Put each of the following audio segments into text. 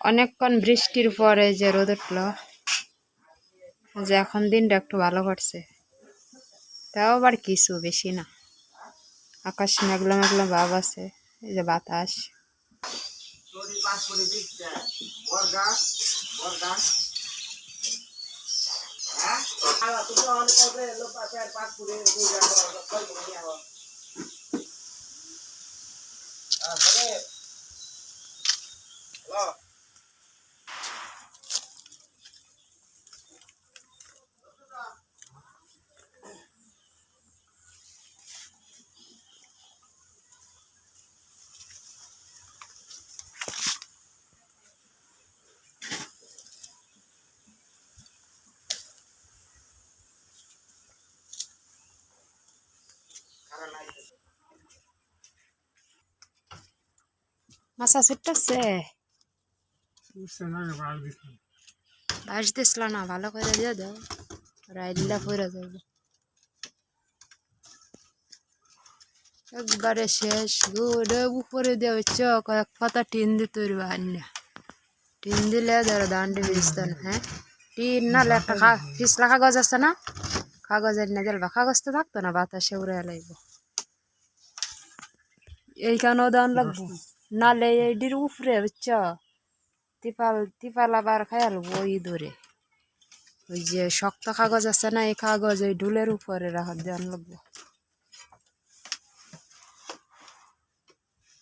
অনেকক্ষণ বৃষ্টির পরে যে রোদ উঠলো, যে এখন দিনটা একটু ভালো করছে, তাও আবার কিছু বেশি না। আকাশ মেঘলা মেঘলা ভাব আছে, এই যে বাতাস। মাছা ছুটতেছে, বাস দিছিল না, ভালো করে দিয়ে দাও, রাইল্লা পরে যাবে একবারে শেষ। গুড়ে উপরে দেওয়া কয়েক পাতা টিন দিতে পারবে, টিন দিলে ধরো দান্ডি ভিজত না। হ্যাঁ, টিন নাহলে একটা পিছলা কাগজ আছে না, কাগজের না দিলে কাগজ তো থাকতো না, বাতাসে উড়ে লাগবো। এইখানেও দান লাগবো, নালে এইটির উপরে বুঝছ, তিপাল তিপাল আবার খায়াল ওই ধরে ওই যে শক্ত কাগজ আছে না, এই কাগজ ওই ডুলের উপরে রাখার দেওয়ান লাগবো।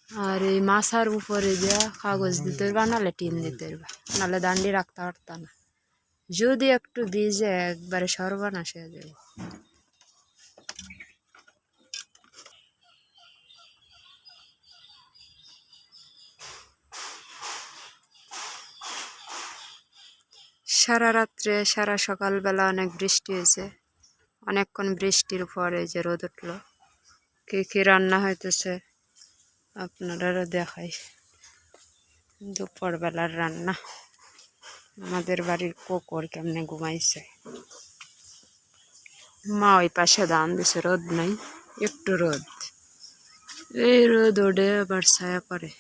আর এই মাছার উপরে দেওয়া কাগজ দিতে পারবা, নাহলে টিন দিতে পারবা, নাহলে দান্ডি রাখতে পারতা না। যদি একটু ভিজে একবারে সর্বনাশ হয়ে যাবে। সারা রাত্রে সারা সকালবেলা অনেক বৃষ্টি হয়েছে, অনেকক্ষণ বৃষ্টির পরে যে রোদ উঠলো। কি কি রান্না হইতেছে আপনারা দেখাই। দুপুরবেলার রান্না, আমাদের বাড়ির কুকুর কেমনে ঘুমাইছে। মা ওই পাশে ধান দিছে, রোদ নাই, একটু রোদ, এই রোদ ওঠে আবার ছায়া পড়ে।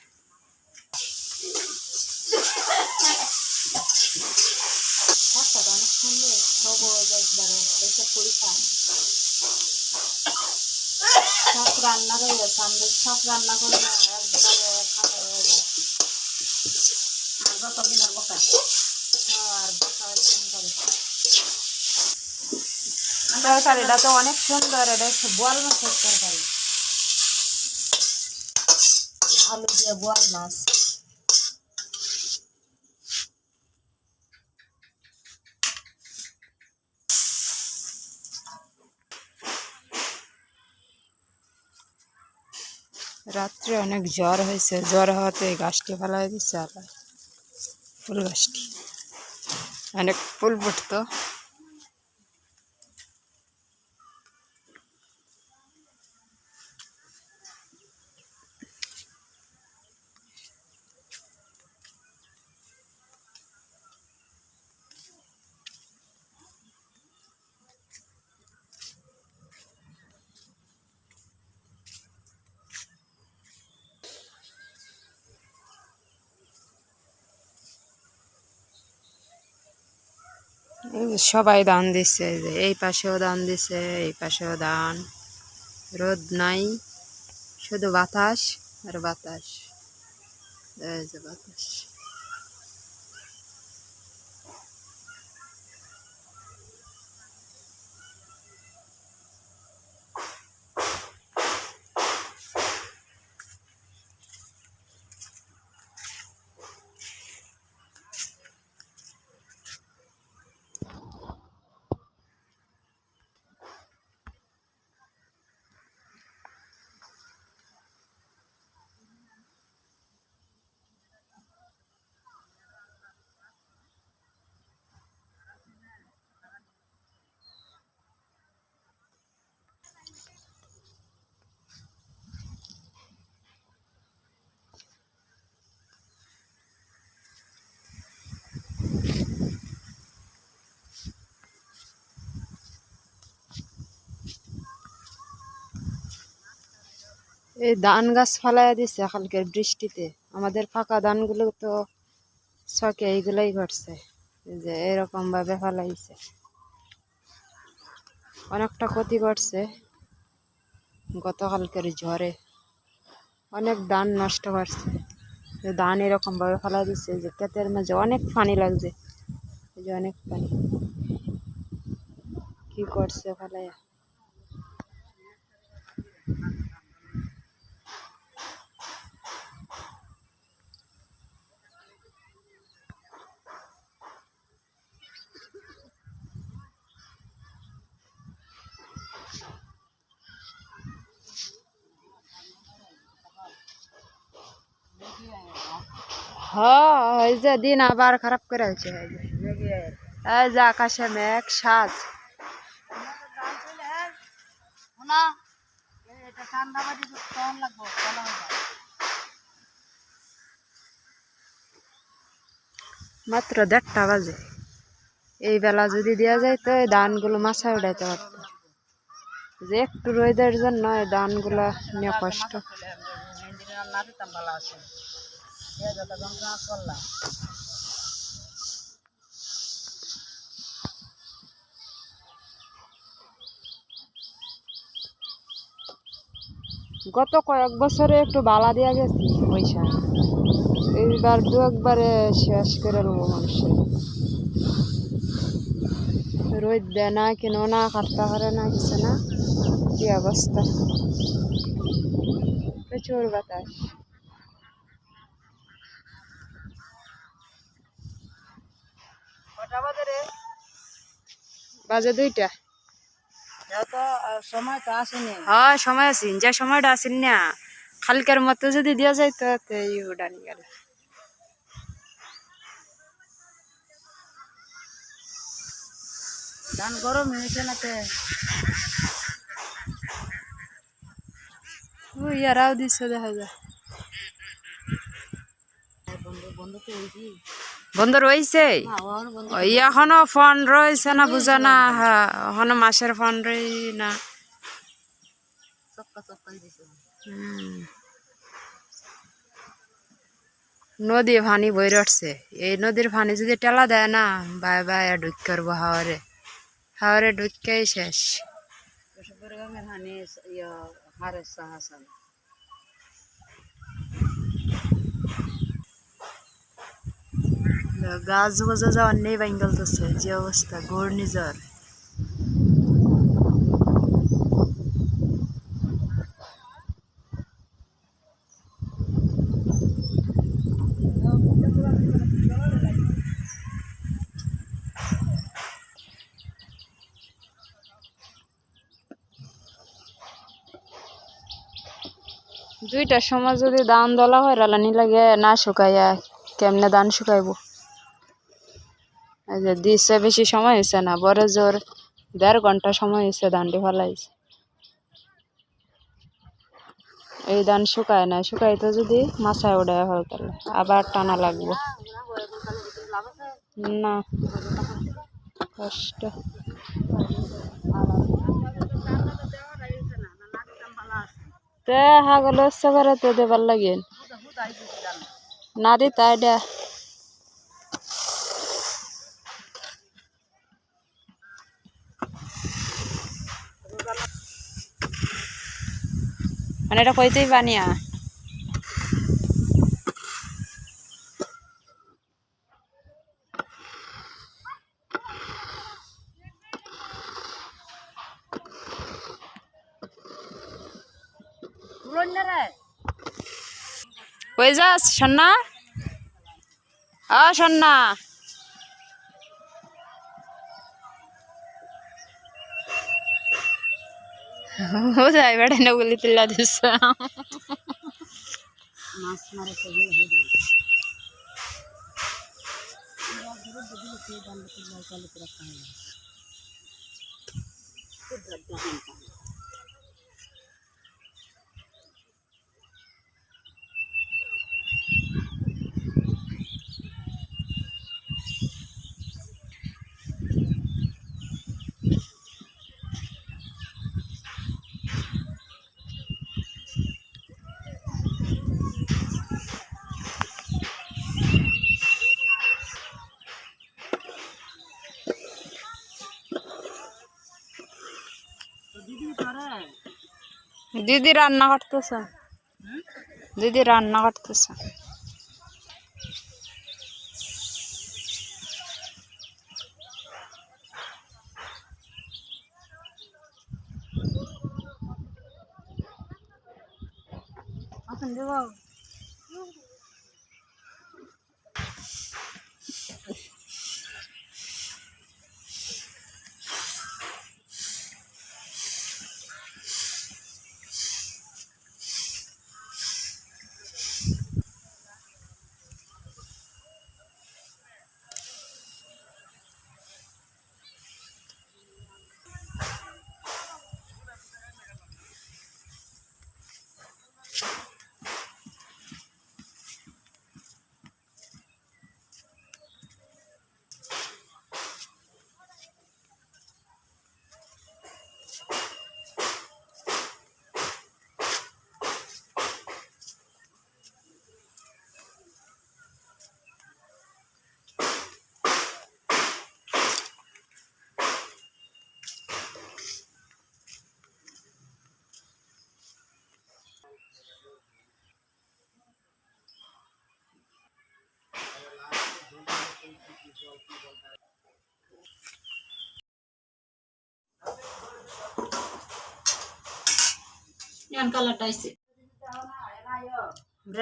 সব রান্না হয়ে গেছে, আমরা সব রান্না করে তরকারিটা তো অনেক সুন্দর। এটা হচ্ছে বোয়াল মাছের তরকারি, আলু দিয়ে বোয়াল মাছ। রাত্রে অনেক জ্বর হয়েছে, জ্বর হওয়াতে গাছটি ফেলাই দিচ্ছে, আবার ফুল গাছটি অনেক ফুল ফুটতো। সবাই ধান দিচ্ছে, এই পাশেও ধান দিছে, এই পাশেও ধান। রোদ নাই, শুধু বাতাস আর বাতাস, এই যে বাতাস। এই ধান গাছ ফালাইয়া দিছে কালকের বৃষ্টিতে, আমাদের ফাঁকা ধানগুলো তো ছকে এইগুলাই ঘটছে, যে এরকম ভাবে ফালাইছে, অনেকটা ক্ষতি করছে। গতকালকের ঝড়ে অনেক ধান নষ্ট করছে। ধান এরকম ভাবে ফেলা দিচ্ছে যে ক্ষেতের মাঝে অনেক পানি লাগছে, এই যে অনেক পানি কি করছে ফেলাইয়া। হ্যাঁ, এই যে দিন আবার খারাপ করে আছে, এই যে আকাশে মেঘ সাজ। মাত্র 1:30 বাজে, এই বেলা যদি দেওয়া যায় তো এই ধানগুলো মাথায় উঠাইতে পারতো, যে একটু রোদের জন্য এই ধানগুলা নিয়ে কষ্ট। গত কয়েক বছরে একটু বালা দিয়া গেছি পয়সা, এইবার 2-একবারে শেষ করে নেবো মানুষের। রোদ দেয় না, কেন না, কাটতে পারে না, কিছু না, কি অবস্থা, প্রচুর বাতাস। বাজে 2টা। হ্যাঁ, সময় আছে, যে সময়টা আসেন না, কালকের মতো যদি দেওয়া যায় তো উড়ানি গেল। ধান গরম হয়েছে না, ইয়ারাও দিচ্ছে, দেখা যায় বন্ধ রয়েছে, এখনো ফোন রয়েছে না, বুঝা না, হ্যাঁ এখনো মাসের ফোন রই না। নদী পানি বই রটছে, এই নদীর পানি যদি টেলা দেয় না, বাই বাই ঢুক করবো হাওয়ারে, হাওয়ারে ঢুককেই শেষ। গাছ বোঝা যাওয়ার নেই, বেঙ্গলতেছে যে অবস্থা, ঘূর্ণিঝড়। দুইটার সময় যদি ধান দলা হয়, রালানি লাগে না, শুকাইয়া কেমনে ধান শুকাইব। এই যে দিচ্ছে, বেশি সময় হয়েছে না, বড় জোর 1.5 ঘন্টা সময় হয়েছে ধানটি ফেলাইছে। এই ধান শুকায় না, শুকাইতে যদি মাথায় উড়ায় হয় তাহলে আবার টানা লাগবে না, কষ্ট। তে হাগল করে তো দেবার লাগে না দিতা এটা। মানে এটা কইতেই বানিয়া কই যাস সন্না, সন্না ও যাই বেড়ে না বলি তিল্লা দিস মাছ মারে দিদি রান্না করতেছে, দিদি রান্না করতেছে।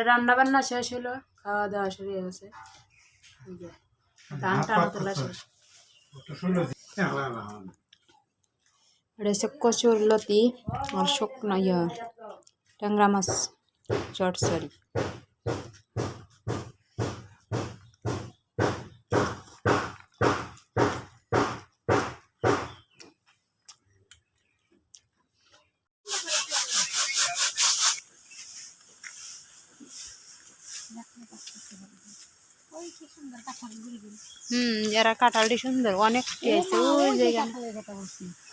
রান্না বান্না শেষ হলো, খাওয়া দাওয়া শুরু হয়ে গেছে। ধান টানা তোলা শেষ। এটা হচ্ছে কচুর লতি আর শুকনো ট্যাংরা মাছ চটচড়ি। যারা কাঁঠালটি সুন্দর অনেক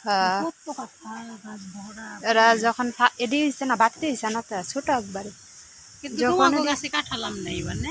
হ্যাঁ, এরা যখন এটি হয়েছে না বাড়তে হয়েছে না, তো ছোট একবারে যখন কাঁঠালাম নেই মানে